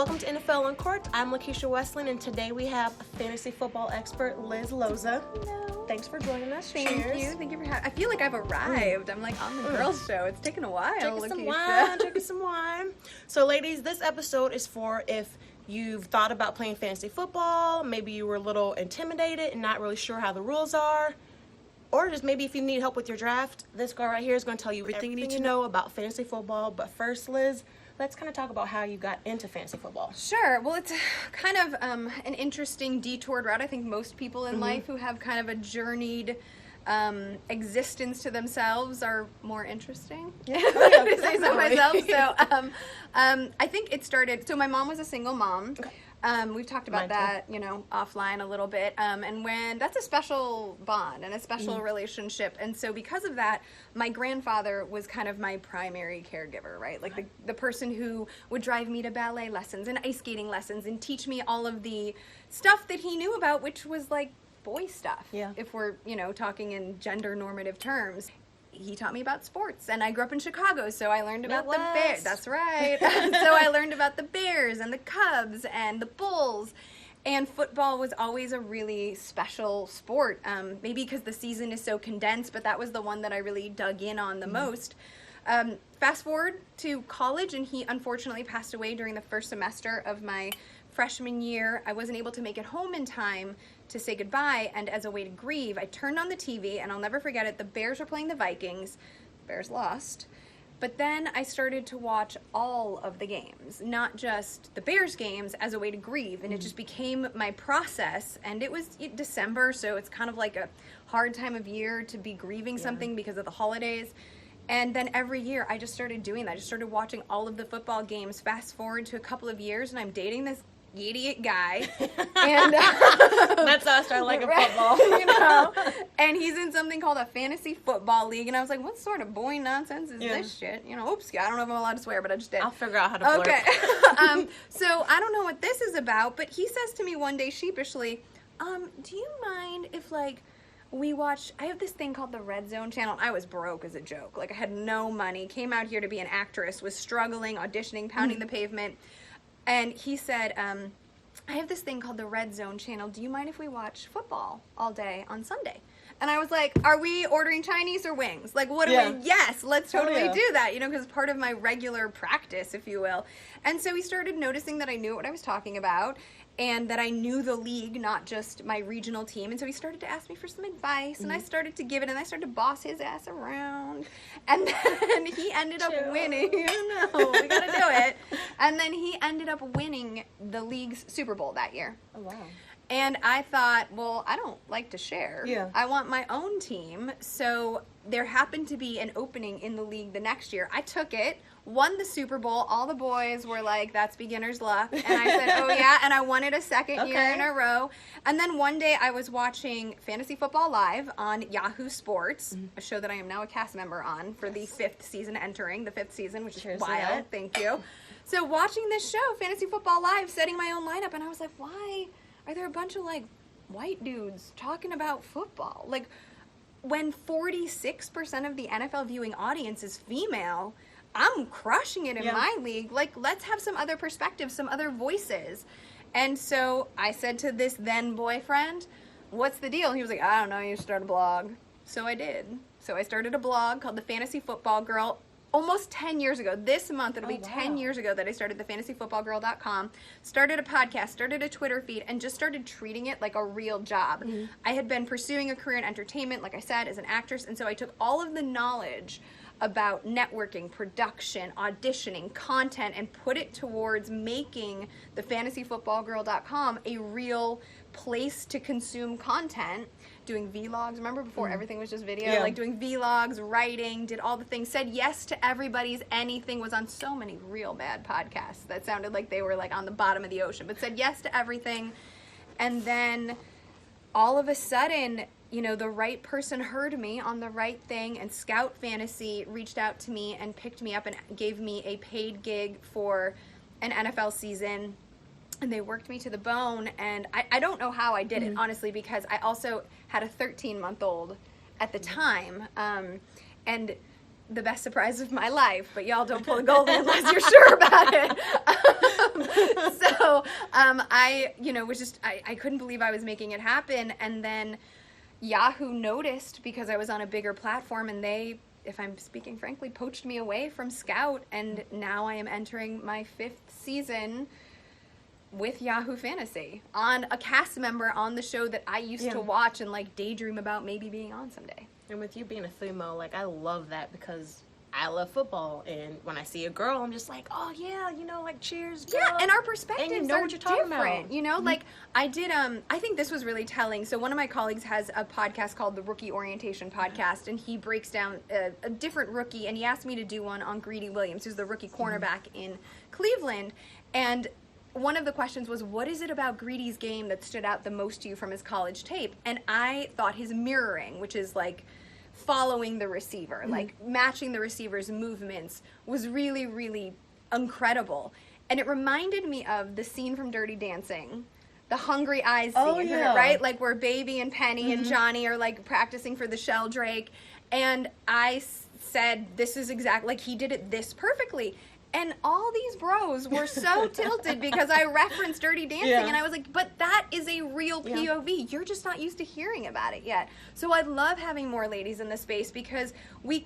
Welcome to NFL Uncorked. I'm Lakeisha Westland, and today we have fantasy football expert Liz Loza. Hello. Thanks for joining us. Thank you. Thank you for having. I feel like I've arrived. I'm like on the girls' show. It's taken a while. Drinking some wine. So, ladies, this episode is for if you've thought about playing fantasy football, maybe you were a little intimidated and not really sure how the rules are, or just maybe if you need help with your draft. This girl right here is going to tell you everything you need to know about fantasy football. But first, Liz, let's kind of talk about how you got into fantasy football. Sure. Well, it's kind of an interesting detoured route. I think most people in life who have kind of a journeyed existence to themselves are more interesting. Yeah. To say so myself. So I think it started, so my mom was a single mom. Okay. We've talked about that, offline a little bit. And when that's a special bond and a special relationship. And so because of that, my grandfather was kind of my primary caregiver, right? Like the person who would drive me to ballet lessons and ice skating lessons and teach me all of the stuff that he knew about, which was like boy stuff. Yeah. If we're, talking in gender normative terms. He taught me about sports, and I grew up in Chicago, so I learned about the Bears. That's right. So I learned about the Bears and the Cubs and the Bulls, and football was always a really special sport, maybe because the season is so condensed, but that was the one that I really dug in on the most. Fast forward to college, and he unfortunately passed away during the first semester of my freshman year. I wasn't able to make it home in time to say goodbye, and as a way to grieve, I turned on the TV, and I'll never forget it. The Bears were playing the Vikings. Bears lost. But then I started to watch all of the games, not just the Bears games, as a way to grieve, and it just became my process. And it was December, so it's kind of like a hard time of year to be grieving something because of the holidays. And then every year I just started doing that. I just started watching all of the football games. Fast forward to a couple of years, and I'm dating this idiot guy, and that's how I started liking football. And he's in something called a fantasy football league, and I was like, what sort of boy nonsense is this shit? Oops, I don't know if I'm allowed to swear, but I just did. I'll figure out how to flirt. Okay. So I don't know what this is about, but he says to me one day sheepishly, do you mind if we watch, I have this thing called the Red Zone channel. I was broke as a joke. I had no money, came out here to be an actress, was struggling, auditioning, pounding the pavement. And he said, I have this thing called the Red Zone channel. Do you mind if we watch football all day on Sunday? And I was like, are we ordering Chinese or wings? What do we? Yes, let's totally do that, because it's part of my regular practice, if you will. And so he started noticing that I knew what I was talking about and that I knew the league, not just my regional team. And so he started to ask me for some advice, and I started to give it, and I started to boss his ass around. And then he ended up winning. No, we gotta do it. And then he ended up winning the league's Super Bowl that year. Oh, wow. And I thought, well, I don't like to share. Yeah. I want my own team. So there happened to be an opening in the league the next year. I took it, won the Super Bowl. All the boys were like, that's beginner's luck. And I said, oh, yeah. And I won it a second year in a row. And then one day I was watching Fantasy Football Live on Yahoo Sports, a show that I am now a cast member on for the fifth season, entering the fifth season, which is wild. Thank you. So watching this show, Fantasy Football Live, setting my own lineup, and I was like, why are there a bunch of white dudes talking about football? When 46% of the NFL viewing audience is female, I'm crushing it in my league. Let's have some other perspectives, some other voices. And so I said to this then boyfriend, what's the deal? And he was like, I don't know, you start a blog. So I did. So I started a blog called The Fantasy Football Girl. Almost 10 years ago, this month, it'll be 10 years ago that I started thefantasyfootballgirl.com, started a podcast, started a Twitter feed, and just started treating it like a real job. I had been pursuing a career in entertainment, like I said, as an actress, and so I took all of the knowledge about networking, production, auditioning, content, and put it towards making thefantasyfootballgirl.com a real place to consume content, doing vlogs. Remember before everything was just video? Doing vlogs, writing, did all the things, said yes to everybody's anything, was on so many real bad podcasts that sounded like they were on the bottom of the ocean, but said yes to everything. And then all of a sudden, the right person heard me on the right thing, and Scout Fantasy reached out to me and picked me up and gave me a paid gig for an NFL season. And they worked me to the bone, and I don't know how I did it, honestly, because I also had a 13-month-old at the time, and the best surprise of my life, but y'all don't pull a Goldie unless you're sure about it. So I, was just, I couldn't believe I was making it happen. And then Yahoo noticed because I was on a bigger platform, and they, if I'm speaking frankly, poached me away from Scout. And now I am entering my 5th season with Yahoo Fantasy on a cast member on the show that I used to watch and like daydream about maybe being on someday. And with you being a female, like I love that because I love football, and when I see a girl, I'm just like, oh yeah, like cheers, girl. Yeah, and our perspectives and you know are what you're talking different. about. Like I did. I think this was really telling. So one of my colleagues has a podcast called the Rookie Orientation Podcast, and he breaks down a different rookie. And he asked me to do one on Greedy Williams, who's the rookie cornerback in Cleveland. And one of the questions was, what is it about Greedy's game that stood out the most to you from his college tape? And I thought his mirroring, which is like following the receiver, like matching the receiver's movements, was really, really incredible. And it reminded me of the scene from Dirty Dancing, the hungry eyes scene, right? Like where Baby and Penny and Johnny are like practicing for the Sheldrake. And I said, this is exactly, like he did it this perfectly. And all these bros were so tilted because I referenced Dirty Dancing, and I was like, but that is a real POV. You're just not used to hearing about it yet. So I love having more ladies in the space because we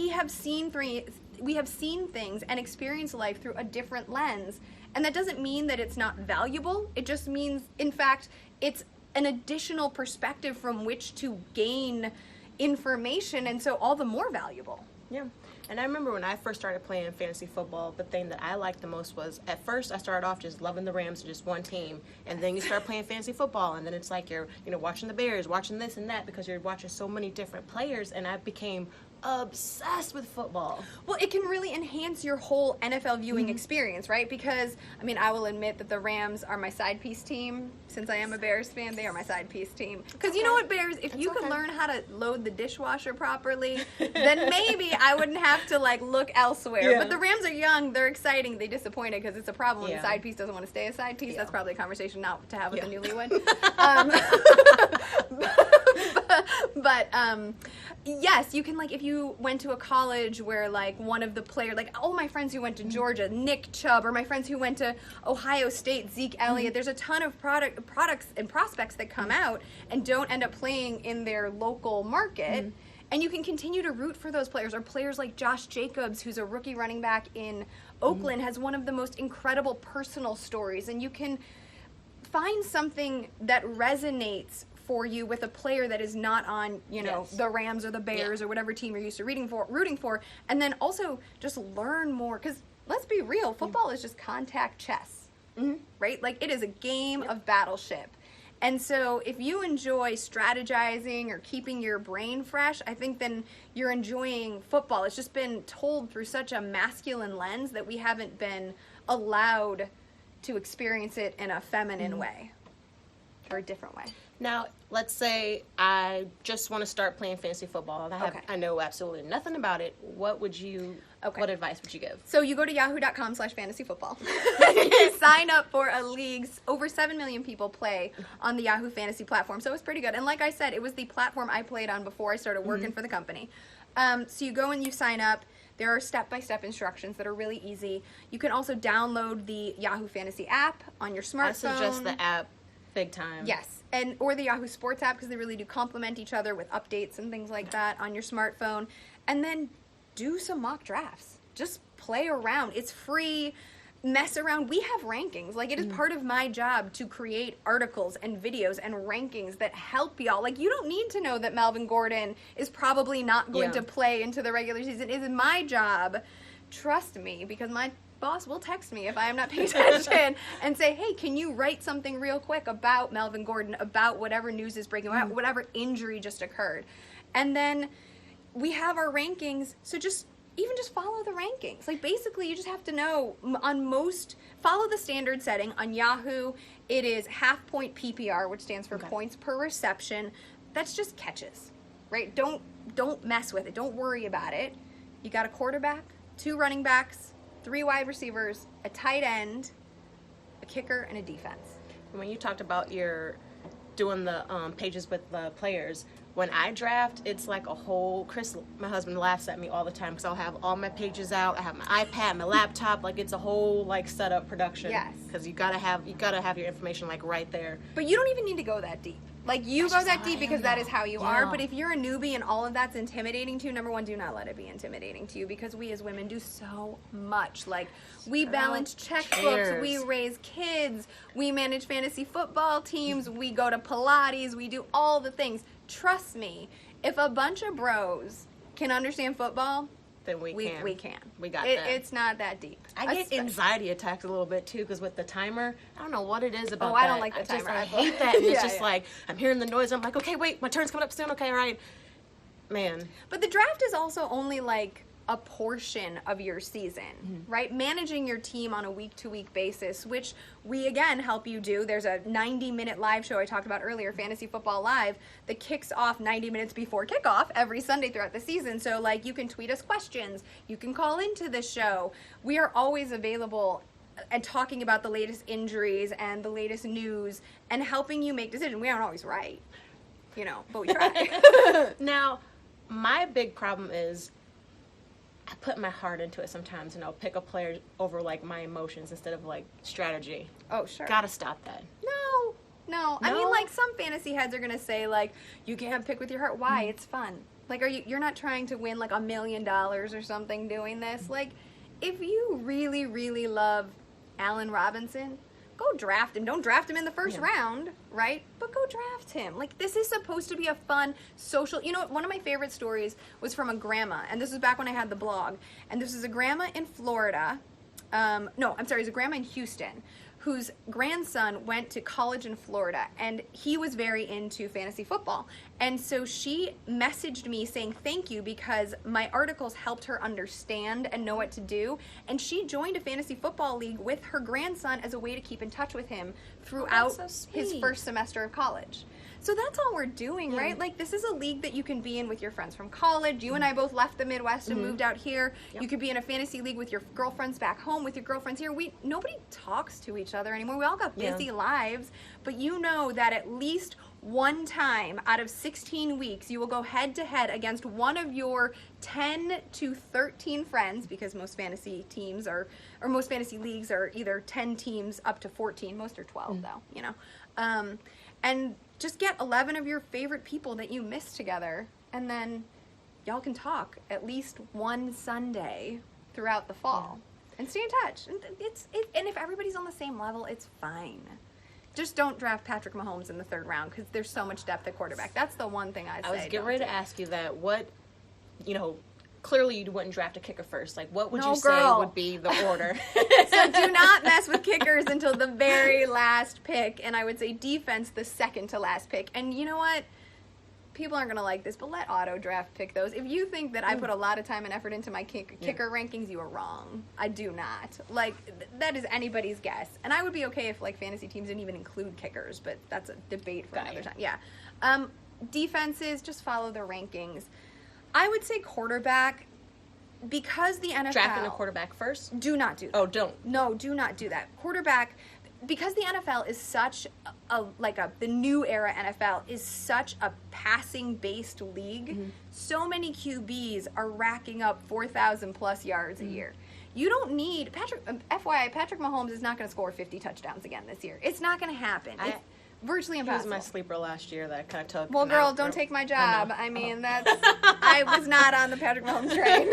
have seen things and experienced life through a different lens. And that doesn't mean that it's not valuable. It just means, in fact, it's an additional perspective from which to gain information, and so all the more valuable. Yeah. And I remember when I first started playing fantasy football, the thing that I liked the most was, at first I started off just loving the Rams, just one team, and then you start playing fantasy football, and then it's like you're, watching the Bears, watching this and that, because you're watching so many different players, and I became obsessed with football. Well, it can really enhance your whole NFL viewing experience, right? Because, I will admit that the Rams are my side piece team. Since I am a Bears fan, they are my side piece team. Because you know what, Bears, if you could learn how to load the dishwasher properly, then maybe I wouldn't have to, look elsewhere. But the Rams are young, they're exciting, they disappointed because it's a problem when the side piece doesn't want to stay a side piece. That's probably a conversation not to have with a newlywed. But yes, you can, if you went to a college where, one of the players, all my friends who went to Georgia, Nick Chubb, or my friends who went to Ohio State, Zeke Elliott, there's a ton of products and prospects that come out and don't end up playing in their local market. And you can continue to root for those players, or players like Josh Jacobs, who's a rookie running back in Oakland, has one of the most incredible personal stories. And you can find something that resonates for you with a player that is not on, the Rams or the Bears or whatever team you're used to rooting for, and then also just learn more. Because let's be real, football is just contact chess, right? It is a game of battleship. And so if you enjoy strategizing or keeping your brain fresh, I think then you're enjoying football. It's just been told through such a masculine lens that we haven't been allowed to experience it in a feminine way, or a different way. Now, let's say I just want to start playing fantasy football. I know absolutely nothing about it. What advice would you give? So you go to yahoo.com/fantasyfootball. You sign up for a league. Over 7 million people play on the Yahoo Fantasy platform, so it's pretty good. And like I said, it was the platform I played on before I started working for the company. So you go and you sign up. There are step-by-step instructions that are really easy. You can also download the Yahoo Fantasy app on your smartphone. I suggest the app big time. Yes, or the Yahoo Sports app, because they really do complement each other with updates and things like that on your smartphone. And then do some mock drafts. Just play around. It's free. Mess around. We have rankings. It is part of my job to create articles and videos and rankings that help y'all. You don't need to know that Melvin Gordon is probably not going to play into the regular season. It is my job. Trust me, because my boss will text me if I am not paying attention and say, hey, can you write something real quick about Melvin Gordon, about whatever news is breaking, about whatever injury just occurred. And then we have our rankings, so just follow the rankings. Basically, you just have to know follow the standard setting. On Yahoo, it is half-point PPR, which stands for points per reception. That's just catches, right? Don't mess with it. Don't worry about it. You got a quarterback, 2 running backs, 3 wide receivers, a tight end, a kicker, and a defense. When you talked about your doing the pages with the players, when I draft, it's like a whole, Chris, my husband, laughs at me all the time because I'll have all my pages out. I have my iPad, my laptop, like it's a whole like setup production. Yes. Because you gotta have your information like right there. But you don't even need to go that deep. Like, you go that deep because that is how you are. But if you're a newbie and all of that's intimidating to you, number one, do not let it be intimidating to you, because we as women do so much. Like, we balance checkbooks, we raise kids, we manage fantasy football teams, we go to Pilates, we do all the things. Trust me, if a bunch of bros can understand football, then we can. We got that. It's not that deep. I get anxiety attacks a little bit too, because with the timer, I don't know what it is about that. I don't like the timer. I hate that. And it's just like, I'm hearing the noise. I'm like, okay, wait, my turn's coming up soon. Okay, all right. Man. But the draft is also only like a portion of your season, right? Managing your team on a week-to-week basis, which we again help you do. There's a 90-minute live show I talked about earlier, Fantasy Football Live, that kicks off 90 minutes before kickoff every Sunday throughout the season. So like, you can tweet us questions, you can call into the show. We are always available and talking about the latest injuries and the latest news and helping you make decisions. We aren't always right, you know, but we try. Now, my big problem is I put my heart into it sometimes, and I'll pick a player over like my emotions instead of like strategy. Oh, sure. Gotta stop that. No. I mean, like, some fantasy heads are gonna say like, you can't pick with your heart. Why? It's fun. Like, you're not trying to win like $1 million or something doing this. Like, if you really, really love Allen Robinson, go draft him. Don't draft him in the first round, right? But go draft him. Like, this is supposed to be a fun social. You know, one of my favorite stories was from a grandma, and this was back when I had the blog. And this is a grandma in Florida. No, I'm sorry, it's a grandma in Houston whose grandson went to college in Florida, and he was very into fantasy football. And so she messaged me saying thank you because my articles helped her understand and know what to do. And she joined a fantasy football league with her grandson as a way to keep in touch with him throughout his first semester of college. So that's all we're doing, right? Like, this is a league that you can be in with your friends from college. You and I both left the Midwest and moved out here. You could be in a fantasy league with your girlfriends back home, with your girlfriends here. Nobody talks to each other anymore. We all got busy lives. But you know that at least one time out of 16 weeks, you will go head to head against one of your 10 to 13 friends, because most fantasy teams or most fantasy leagues are either 10 teams up to 14. Most are 12 though, you know. And just get 11 of your favorite people that you miss together, and then y'all can talk at least one Sunday throughout the fall and stay in touch. And and if everybody's on the same level, it's fine. Just don't draft Patrick Mahomes in the 3rd round, because there's so much depth at quarterback. That's the one thing I say. I was getting ready to ask you that. What, you know, clearly you wouldn't draft a kicker first. Like, what would you say would be the order? So do not mess with kickers until the very last pick. And I would say defense the 2nd to last pick. And you know what? People aren't going to like this, but let auto draft pick those. If you think that I put a lot of time and effort into my kicker rankings, you are wrong. I do not. Like, that is anybody's guess. And I would be okay if, like, fantasy teams didn't even include kickers, but that's a debate for another time. Yeah. Defenses, just follow the rankings. I would say quarterback, because the NFL... Drafting a quarterback first? Do not do that. Oh, don't. No, do not do that. Quarterback, because the NFL is such the new era NFL is such a passing-based league, so many QBs are racking up 4,000 plus yards a year. You don't need... FYI, Patrick Mahomes is not going to score 50 touchdowns again this year. It's not going to happen. It's virtually impossible. He was my sleeper last year that I kind of took. Well, girl, don't take my job. I mean, that's... I was not on the Patrick Mahomes train.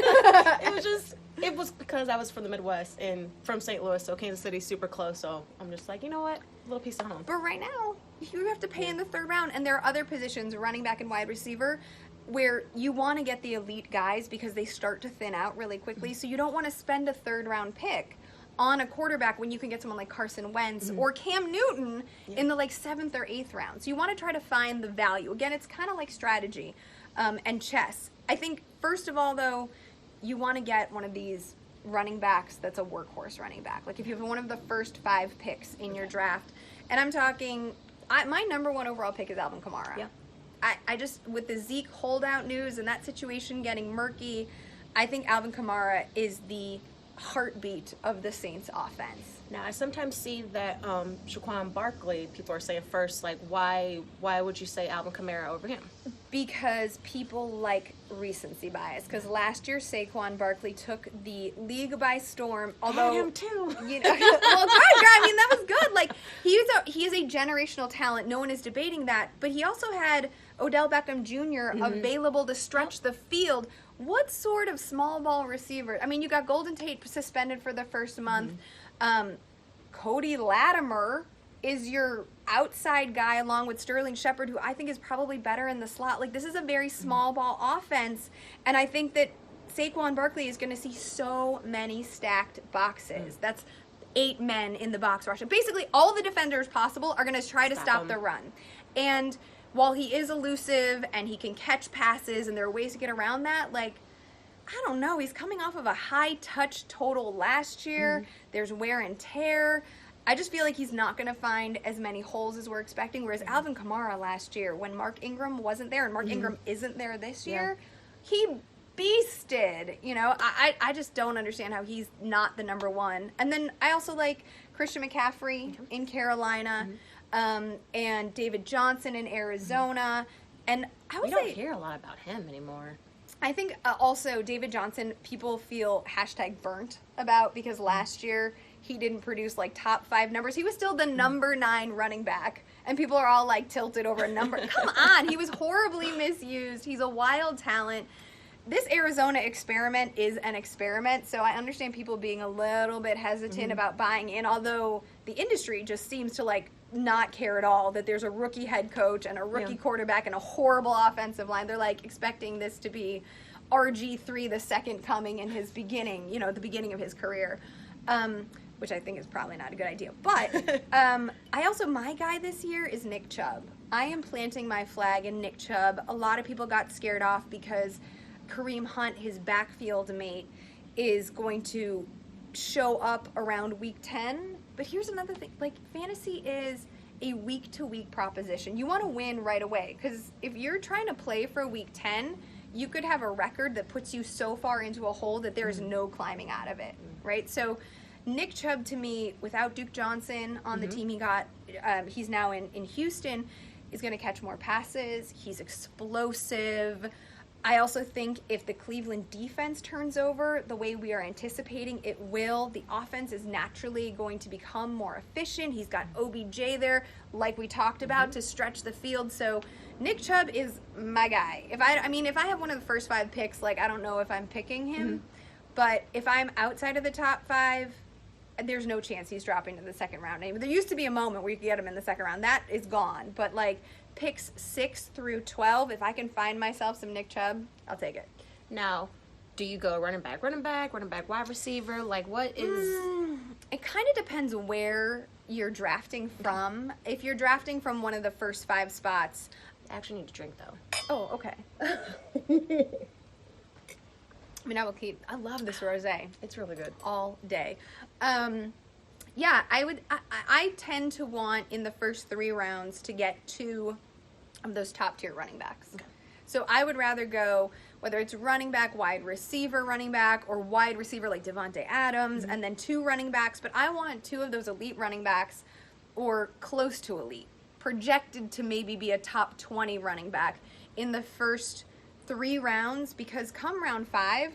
It was because I was from the Midwest and from St. Louis, so Kansas City's super close, so I'm just like, you know what? A little piece of home. But right now, you have to pay in the 3rd round, and there are other positions, running back and wide receiver, where you want to get the elite guys because they start to thin out really quickly, so you don't want to spend a 3rd round pick on a quarterback when you can get someone like Carson Wentz or Cam Newton in the 7th or 8th round. So you want to try to find the value. Again, it's kind of like strategy and chess. I think, first of all, though, you want to get one of these running backs that's a workhorse running back. Like, if you have one of the first 5 picks in your draft, and I'm talking, my number 1 overall pick is ALVIN KAMARA. Yeah. I just, with the Zeke holdout news and that situation getting murky, I think ALVIN KAMARA is the heartbeat of the Saints offense. Now, I sometimes see that SAQUON BARKLEY, people are saying first, like, why would you say ALVIN KAMARA over him? because people like recency bias. Because last year, Saquon Barkley took the league by storm. Although, him too. You know, well, good. I mean, that was good. Like he is a generational talent. No one is debating that. But he also had Odell Beckham Jr. available to stretch the field. What sort of small ball receiver? I mean, you got Golden Tate suspended for the first month. Cody Latimer is your outside guy along with Sterling Shepard, who I think is probably better in the slot. Like, this is a very small ball offense, and I think that Saquon Barkley is going to see so many stacked boxes. That's 8 men in the box rush. Basically, all the defenders possible are going to try to stop the run. And while he is elusive and he can catch passes and there are ways to get around that, like, I don't know. He's coming off of a high touch total last year. There's wear and tear. I just feel like he's not going to find as many holes as we're expecting, whereas Alvin Kamara last year, when Mark Ingram wasn't there, and Mark Ingram isn't there this year, he beasted. You know, I just don't understand how he's not the number one. And then I also like Christian McCaffrey in Carolina, and David Johnson in Arizona. And I would say... We don't hear a lot about him anymore. I think also David Johnson, people feel #burnt about, because last year he didn't produce like top 5 numbers. He was still the number 9 running back, and people are all like tilted over a number. Come on, he was horribly misused. He's a wild talent. This Arizona experiment is an experiment, so I understand people being a little bit hesitant about buying in, although the industry just seems to like not care at all that there's a rookie head coach and a rookie quarterback and a horrible offensive line. They're like expecting this to be RG3, the second coming in his beginning, you know, the beginning of his career, which I think is probably not a good idea. But I also, my guy this year is Nick Chubb. I am planting my flag in Nick Chubb. A lot of people got scared off because Kareem Hunt, his backfield mate, is going to show up around week 10. But here's another thing, like, fantasy is a week-to-week proposition. You want to win right away, because if you're trying to play for week 10, you could have a record that puts you so far into a hole that there is no climbing out of it, right? So Nick Chubb, to me, without Duke Johnson on the team he got, he's now in Houston, is going to catch more passes. He's explosive. I also think if the Cleveland defense turns over the way we are anticipating it will, the offense is naturally going to become more efficient. He's got OBJ there, like we talked about, to stretch the field. So Nick Chubb is my guy. If I have one of the first 5 picks, like, I don't know if I'm picking him, but if I'm outside of the top 5, there's no chance he's dropping to the second round. There used to be a moment where you could get him in the second round. That is gone. But, like, picks 6 through 12, if I can find myself some Nick Chubb, I'll take it. Now, do you go running back, wide receiver? Like, what is... It kind of depends where you're drafting from. If you're drafting from one of the first 5 spots... I actually need to drink, though. Oh, okay. I mean, I love this rosé. It's really good. All day. Yeah, I tend to want in the first 3 rounds to get 2 of those top tier running backs. Okay. So I would rather go, whether it's running back, wide receiver running back, or wide receiver like Devontae Adams, and then 2 running backs, but I want 2 of those elite running backs, or close to elite, projected to maybe be a top 20 running back in the first 3 rounds, because come round 5,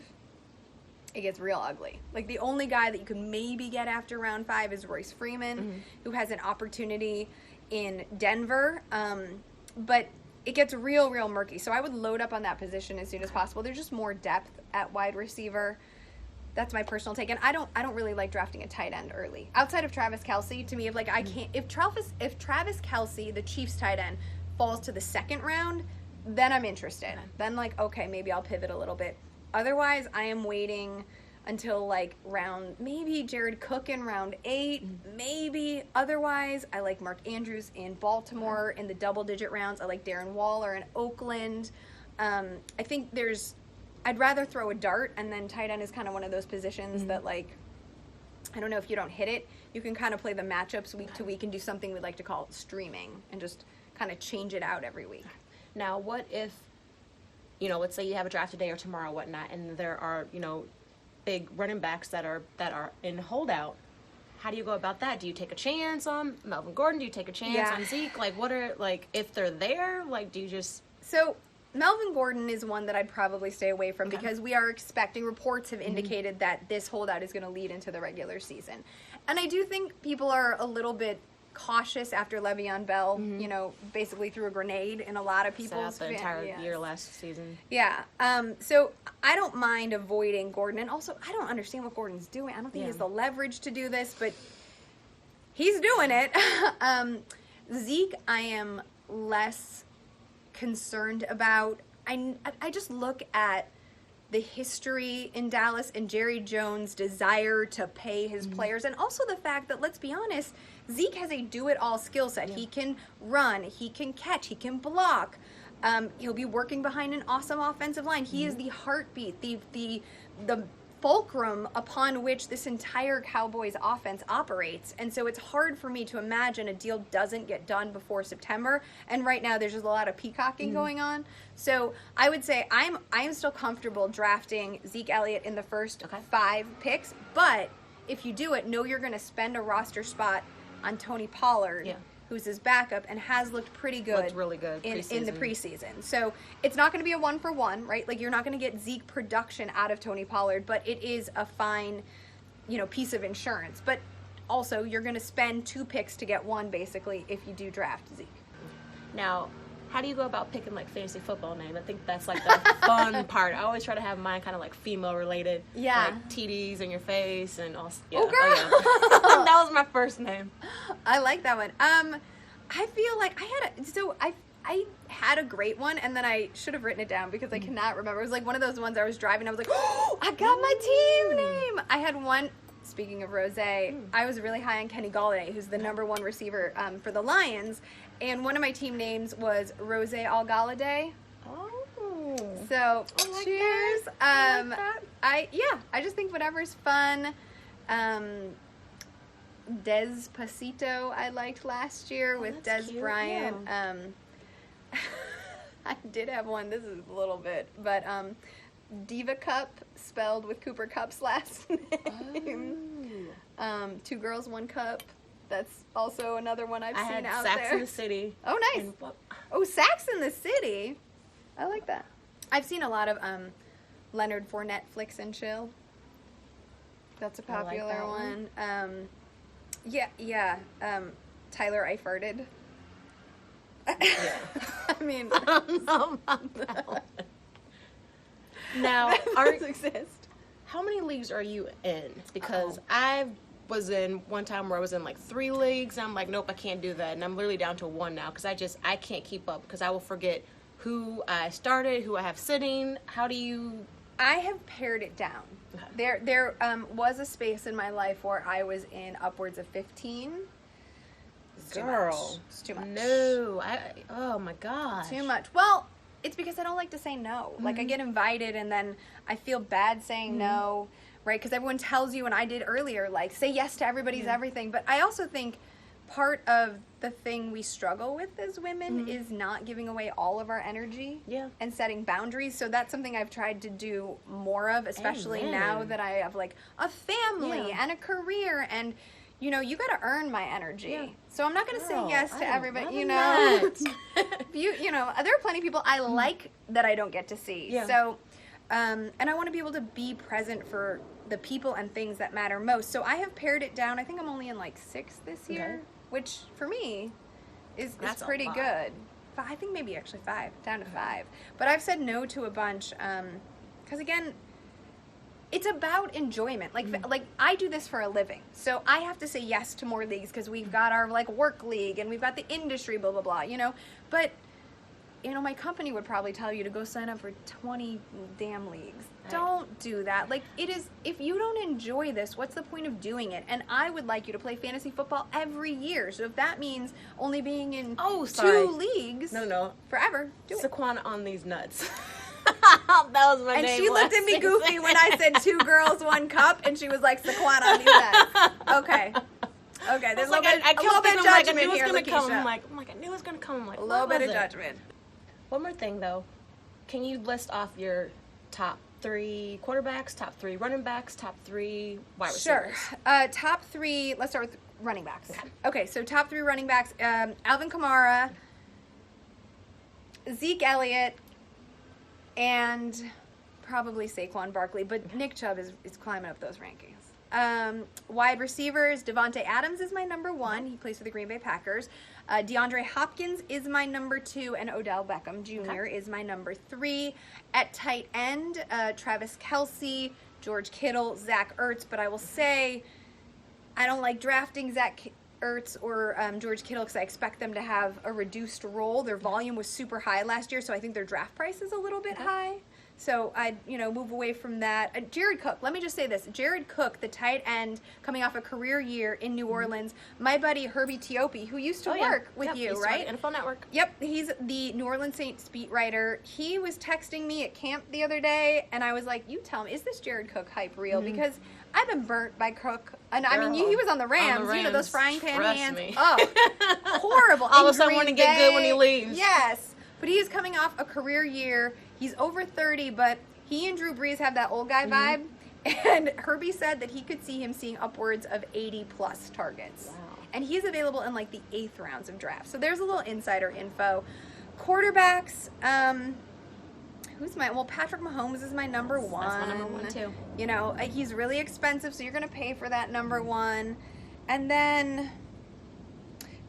it gets real ugly. Like, the only guy that you could maybe get after round 5 is Royce Freeman, who has an opportunity in Denver. But it gets real murky. So I would load up on that position as soon as possible. There's just more depth at wide receiver. That's my personal take. And I don't really like drafting a tight end early. Outside of Travis Kelce, to me, if Travis Kelce, the Chiefs tight end, falls to the 2nd round, then I'm interested. Then, like, okay, maybe I'll pivot a little bit. Otherwise, I am waiting until, like, maybe Jared Cook in round 8, maybe. Otherwise, I like Mark Andrews in Baltimore in the double-digit rounds. I like Darren Waller in Oakland. I think I'd rather throw a dart, and then tight end is kind of one of those positions that, like, I don't know, if you don't hit it, you can kind of play the matchups week to week and do something we like to call streaming and just kind of change it out every week. Now, what if, let's say you have a draft today or tomorrow, whatnot, and there are, big running backs that are in holdout. How do you go about that? Do you take a chance on Melvin Gordon? Do you take a chance on Zeke? Like, what are, like, if they're there, like, do you just... So, Melvin Gordon is one that I'd probably stay away from because we are expecting, reports have indicated that this holdout is going to lead into the regular season. And I do think people are a little bit cautious after Le'Veon Bell, you know, basically threw a grenade in a lot of people's... the entire year last season. Yeah. So I don't mind avoiding Gordon. And also, I don't understand what Gordon's doing. I don't think he has the leverage to do this, but he's doing it. Zeke, I am less concerned about. I just look at the history in Dallas and Jerry Jones' desire to pay his players, and also the fact that, let's be honest, Zeke has a do-it-all skill set. He can run, he can catch, he can block. He'll be working behind an awesome offensive line. He is the heartbeat, the fulcrum upon which this entire Cowboys offense operates. And so it's hard for me to imagine a deal doesn't get done before September. And right now there's just a lot of peacocking going on. So I would say I'm still comfortable drafting Zeke Elliott in the first 5 picks. But if you do it, know you're going to spend a roster spot on Tony Pollard, who's his backup and has looked pretty good. Looked really good in the preseason. So it's not going to be a 1-for-1, right? Like, you're not going to get Zeke production out of Tony Pollard, but it is a fine, you know, piece of insurance. But also, you're going to spend 2 picks to get 1, basically, if you do draft Zeke. Now, how do you go about picking, like, fantasy football name? I think that's, like, the fun part. I always try to have mine kind of, like, female-related. Yeah. Like, TDs in your face and all. Yeah. Oh, girl! Oh, yeah. That was my first name. I like that one. I feel like I had a great one, and then I should have written it down because I cannot remember. It was like one of those ones I was driving, I was like, oh, I got my team name! I had one, speaking of Rose, I was really high on Kenny Galladay, who's the #1 receiver for the Lions, and one of my team names was Rose All-Galladay. Oh. So, like cheers. I like that. I just think whatever's fun. Despacito I liked last year with Des cute. Bryant. Yeah. I did have one, this is a little bit, but Diva Cup, spelled with Cooper Cup's last name. Oh. 2 Girls, 1 Cup. That's also another one I've seen out Sax there. in the City. Oh, nice. Oh, Sax in the City. I like that. I've seen a lot of Leonard Fournette Flicks and Chill. That's a popular that one. Yeah. Tyler, I farted. Yeah. I mean, I don't know about that one. Now, exist. how many leagues are you in? Because I was in one time where I was in like 3 leagues, and I'm like, nope, I can't do that. And I'm literally down to 1 now because I can't keep up because I will forget who I started, who I have sitting. How do you... I have pared it down. Okay. There was a space in my life where I was in upwards of 15. Girl. It's too much. No. Oh my gosh. Too much. Well, it's because I don't like to say no. Like, I get invited and then I feel bad saying no, right? Because everyone tells you, and I did earlier, like, say yes to everybody's everything. But I also think part of the thing we struggle with as women is not giving away all of our energy and setting boundaries. So that's something I've tried to do more of, especially now that I have, like, a family and a career, and, you know, you got to earn my energy. Yeah. So I'm not going to say yes to everybody, you know. you know, there are plenty of people I like that I don't get to see. Yeah. So, and I want to be able to be present for the people and things that matter most. So I have pared it down. I think I'm only in, like, 6 this year. Which, for me, is pretty good. But I think maybe actually 5, down to 5. But I've said no to a bunch, because, again, it's about enjoyment. Like I do this for a living. So I have to say yes to more leagues, because we've got our, like, work league, and we've got the industry, blah, blah, blah, you know. But, you know, my company would probably tell you to go sign up for 20 damn leagues. Right. Don't do that. Like, it is, if you don't enjoy this, what's the point of doing it? And I would like you to play fantasy football every year. So if that means only being in 2 leagues forever, do it. SAQUON on these nuts. That was my name. And she looked at me goofy when I said 2 girls, 1 cup, and she was like, SAQUON on these nuts. Okay. Okay, there's a little bit of judgment here, Lakeisha. I'm like, I knew it was going to come. I'm like, a little bit of judgment. One more thing, though. Can you list off your top 3 quarterbacks, top 3 running backs, top 3 wide receivers? Sure. Top 3, let's start with running backs. Okay, so top 3 running backs, ALVIN KAMARA, Zeke Elliott, and probably Saquon Barkley, but Nick Chubb is climbing up those rankings. Wide receivers, Devontae Adams is my number 1. He plays for the Green Bay Packers. DeAndre Hopkins is my number 2, and Odell Beckham Jr. is my number 3. At tight end, Travis KELCE, George Kittle, Zach Ertz, but I will say I don't like drafting Zach Ertz or George Kittle because I expect them to have a reduced role. Their volume was super high last year, so I think their draft price is a little bit high. So I'd, move away from that. Jared Cook, let me just say this. Jared Cook, the tight end, coming off a career year in New Orleans. My buddy Herbie Teope, who used to work with you, right? NFL Network. Yep, he's the New Orleans Saints beat writer. He was texting me at camp the other day, and I was like, you tell me, is this Jared Cook hype real? Because I've been burnt by Cook. And I mean, he was on the Rams, those frying pan hands. Me. Oh, horrible. All of a sudden want to get good when he leaves. Yes. But he is coming off a career year. He's over 30, but he and Drew Brees have that old guy vibe. And Herbie said that he could see him seeing upwards of 80-plus targets. Wow. And he's available in, like, the 8th rounds of drafts. So there's a little insider info. Quarterbacks, Patrick Mahomes is my number 1. That's my number 1, too. He's really expensive, so you're going to pay for that number 1. And then,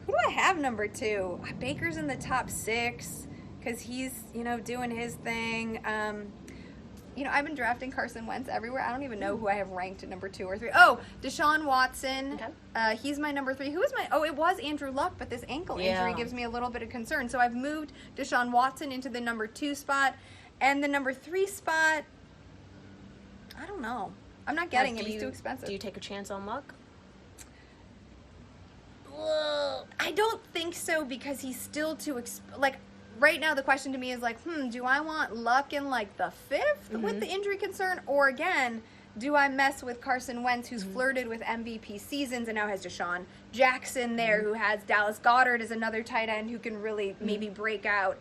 who do I have number 2? Baker's in the top 6. Because he's, doing his thing. I've been drafting Carson Wentz everywhere. I don't even know who I have ranked at number 2 or 3. Oh, Deshaun Watson. Okay. He's my number 3. Who is my... Oh, it was Andrew Luck, but this ankle injury gives me a little bit of concern. So I've moved Deshaun Watson into the number 2 spot. And the number 3 spot, I don't know. I'm not getting him. He's too expensive. Do you take a chance on Luck? I don't think so because he's still too... Right now, the question to me is do I want Luck in the 5th with the injury concern? Or again, do I mess with Carson Wentz, who's flirted with MVP seasons and now has Deshaun Jackson there, who has Dallas Goedert as another tight end who can really maybe break out.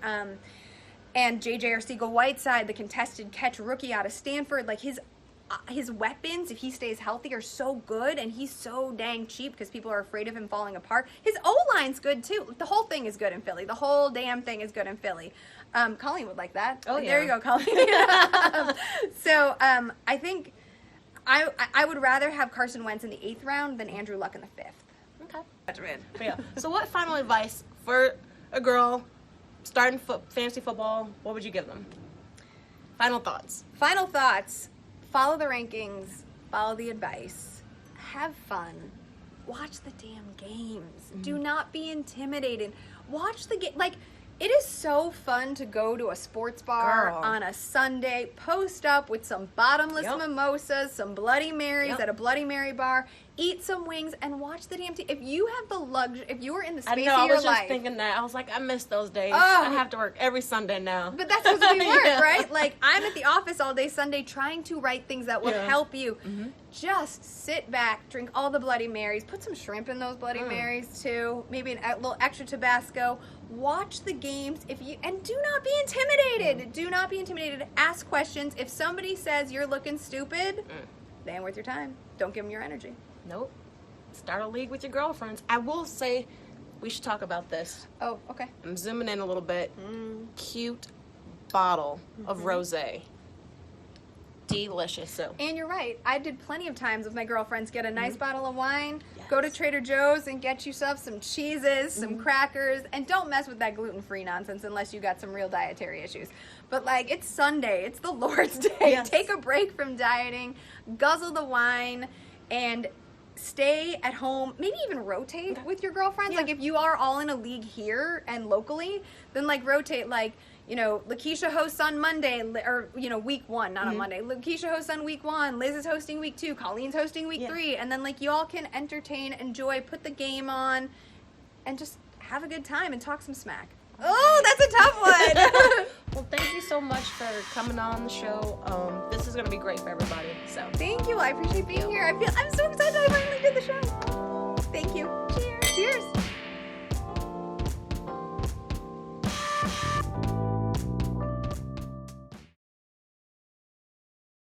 And J.J. Arcega-Whiteside, the contested catch rookie out of Stanford, his weapons, if he stays healthy, are so good, and he's so dang cheap because people are afraid of him falling apart. His O-line's good, too. The whole thing is good in Philly. The whole damn thing is good in Philly. Colleen would like that. Oh, yeah. There you go, Colleen. I think I would rather have Carson Wentz in the 8th round than Andrew Luck in the 5th. Okay. That's right. So what final advice for a girl starting fantasy football, what would you give them? Final thoughts. Follow the rankings, follow the advice, have fun, watch the damn games. Do not be intimidated. Watch the game. It is so fun to go to a sports bar on a Sunday, post up with some bottomless mimosas, some Bloody Marys at a Bloody Mary bar, eat some wings, and watch the damn team. If you have the luxury, if you were in the space of your life. I was just thinking that. I was like, I miss those days. I have to work every Sunday now. But that's because we work, right? I'm at the office all day Sunday trying to write things that will help you. Just sit back, drink all the Bloody Marys, put some shrimp in those Bloody Marys too, maybe a little extra Tabasco. Watch the games and do not be intimidated. Do not be intimidated. Ask questions. If somebody says you're looking stupid, they ain't worth your time. Don't give them your energy. Nope. Start a league with your girlfriends. I will say we should talk about this. Oh, okay. I'm zooming in a little bit. Cute bottle of rosé. Delicious. And you're right. I did plenty of times with my girlfriends get a nice bottle of wine, go to Trader Joe's and get yourself some cheeses, some crackers, and don't mess with that gluten-free nonsense unless you got some real dietary issues. But it's Sunday. It's the Lord's Day. Yes. Take a break from dieting, guzzle the wine, and stay at home. Maybe even rotate with your girlfriends. If you are all in a league here and locally, then rotate Lakeisha hosts on Monday, or, week 1, not on Monday. Lakeisha hosts on week 1, Liz is hosting week 2, Colleen's hosting week 3, and then, you all can entertain, enjoy, put the game on, and just have a good time and talk some smack. Oh, that's a tough one! Well, thank you so much for coming on the show. This is going to be great for everybody. So thank you. I appreciate being here. I'm so excited I finally did